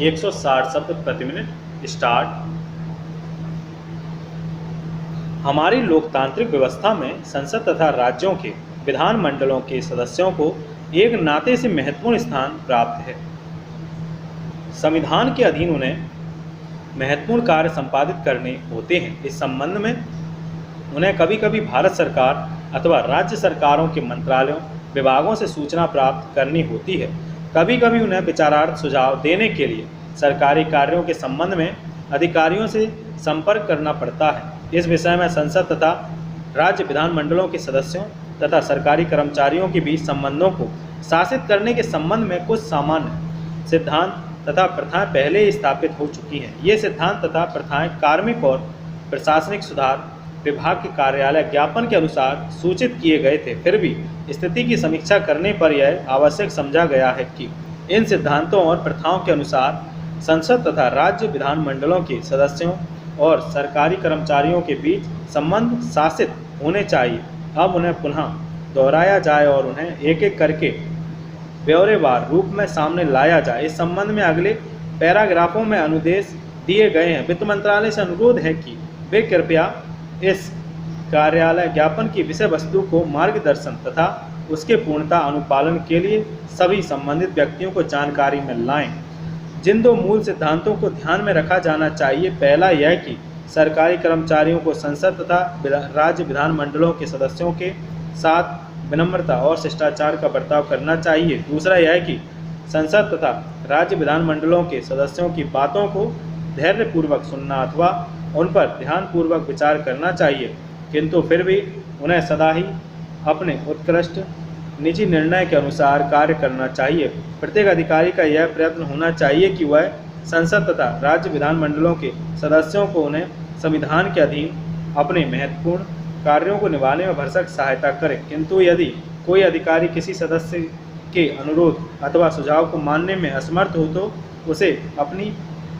160 शब्द प्रति minute. Start. हमारी लोकतांत्रिक व्यवस्था में संसद तथा राज्यों के विधानमंडलों के सदस्यों को एक नाते से महत्वपूर्ण स्थान प्राप्त है। संविधान के अधीन उन्हें महत्वपूर्ण कार्य संपादित करने होते हैं। इस संबंध में उन्हें कभी कभी भारत सरकार अथवा राज्य सरकारों के मंत्रालयों विभागों से सूचना प्राप्त करनी होती है। कभी कभी उन्हें विचारार्थ सुझाव देने के लिए सरकारी कार्यों के संबंध में अधिकारियों से संपर्क करना पड़ता है। इस विषय में संसद तथा राज्य विधानमंडलों के सदस्यों तथा सरकारी कर्मचारियों के बीच संबंधों को शासित करने के संबंध में कुछ सामान्य सिद्धांत तथा प्रथाएं पहले ही स्थापित हो चुकी हैं। ये सिद्धांत तथा प्रथाएं कार्मिक और प्रशासनिक सुधार विभाग के कार्यालय ज्ञापन के अनुसार सूचित किए गए थे। फिर भी स्थिति की समीक्षा करने पर यह आवश्यक समझा गया है कि इन सिद्धांतों और प्रथाओं के अनुसार संसद तथा राज्य विधानमंडलों के सदस्यों और सरकारी कर्मचारियों के बीच संबंध शासित होने चाहिए। अब उन्हें पुनः दोहराया जाए और उन्हें एक एक करके ब्यौरेवार रूप में सामने लाया जाए। इस संबंध में अगले पैराग्राफों में अनुदेश दिए गए हैं। वित्त मंत्रालय से अनुरोध है कि वे कृपया इस कार्यालय ज्ञापन की विषय वस्तु को मार्गदर्शन तथा उसके पूर्णता अनुपालन के लिए सभी संबंधित व्यक्तियों को जानकारी में लाएं। जिन दो मूल सिद्धांतों को ध्यान में रखा जाना चाहिए, पहला यह कि सरकारी कर्मचारियों को संसद तथा राज्य विधानमंडलों के सदस्यों के साथ विनम्रता और शिष्टाचार का बर्ताव करना चाहिए। दूसरा यह कि संसद तथा राज्य विधानमंडलों के सदस्यों की बातों को धैर्यपूर्वक सुनना अथवा उन पर ध्यानपूर्वक विचार करना चाहिए, किंतु फिर भी उन्हें सदा ही अपने उत्कृष्ट निजी निर्णय के अनुसार कार्य करना चाहिए। प्रत्येक अधिकारी का यह प्रयत्न होना चाहिए कि वह संसद तथा राज्य विधानमंडलों के सदस्यों को उन्हें संविधान के अधीन अपने महत्वपूर्ण कार्यों को निभाने में भरसक सहायता करे। किंतु यदि कोई अधिकारी किसी सदस्य के अनुरोध अथवा सुझाव को मानने में असमर्थ हो तो उसे अपनी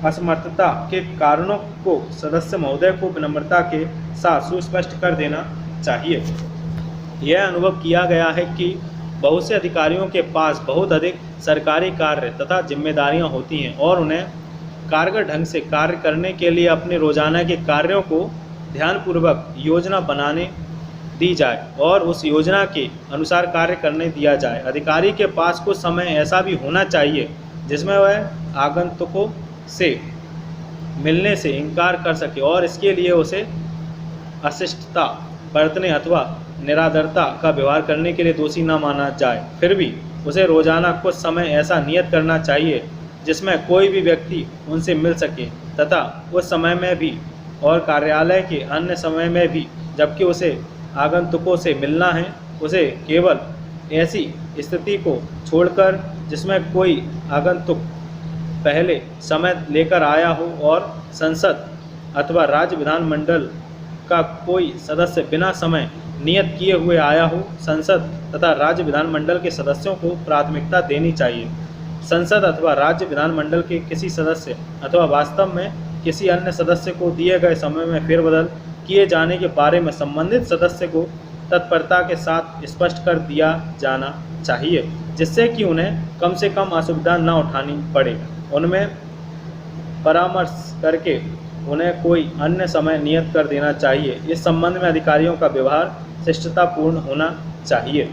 असमर्थता के कारणों को सदस्य महोदय को विनम्रता के साथ सुस्पष्ट कर देना चाहिए। यह अनुभव किया गया है कि बहुत से अधिकारियों के पास बहुत अधिक सरकारी कार्य तथा जिम्मेदारियां होती हैं और उन्हें कारगर ढंग से कार्य करने के लिए अपने रोजाना के कार्यों को ध्यानपूर्वक योजना बनाने दी जाए और उस योजना के अनुसार कार्य करने दिया जाए। अधिकारी के पास कुछ समय ऐसा भी होना चाहिए जिसमें वह आगंतुकों से मिलने से इनकार कर सके और इसके लिए उसे अशिष्टता बरतने अथवा निरादरता का व्यवहार करने के लिए दोषी न माना जाए। फिर भी उसे रोजाना कुछ समय ऐसा नियत करना चाहिए जिसमें कोई भी व्यक्ति उनसे मिल सके तथा उस समय में भी और कार्यालय के अन्य समय में भी जबकि उसे आगंतुकों से मिलना है, उसे केवल ऐसी स्थिति को छोड़कर जिसमें कोई आगंतुक पहले समय लेकर आया हो और संसद अथवा राज्य विधानमंडल का कोई सदस्य बिना समय नियत किए हुए आया हो, संसद तथा राज्य विधानमंडल के सदस्यों को प्राथमिकता देनी चाहिए। संसद अथवा राज्य विधानमंडल के किसी सदस्य अथवा वास्तव में किसी अन्य सदस्य को दिए गए समय में फेरबदल किए जाने के बारे में संबंधित सदस्य को तत्परता के साथ स्पष्ट कर दिया जाना चाहिए, जिससे कि उन्हें कम से कम असुविधा न उठानी पड़े। उनमें परामर्श करके उन्हें कोई अन्य समय नियत कर देना चाहिए। इस संबंध में अधिकारियों का व्यवहार शिष्टतापूर्ण होना चाहिए।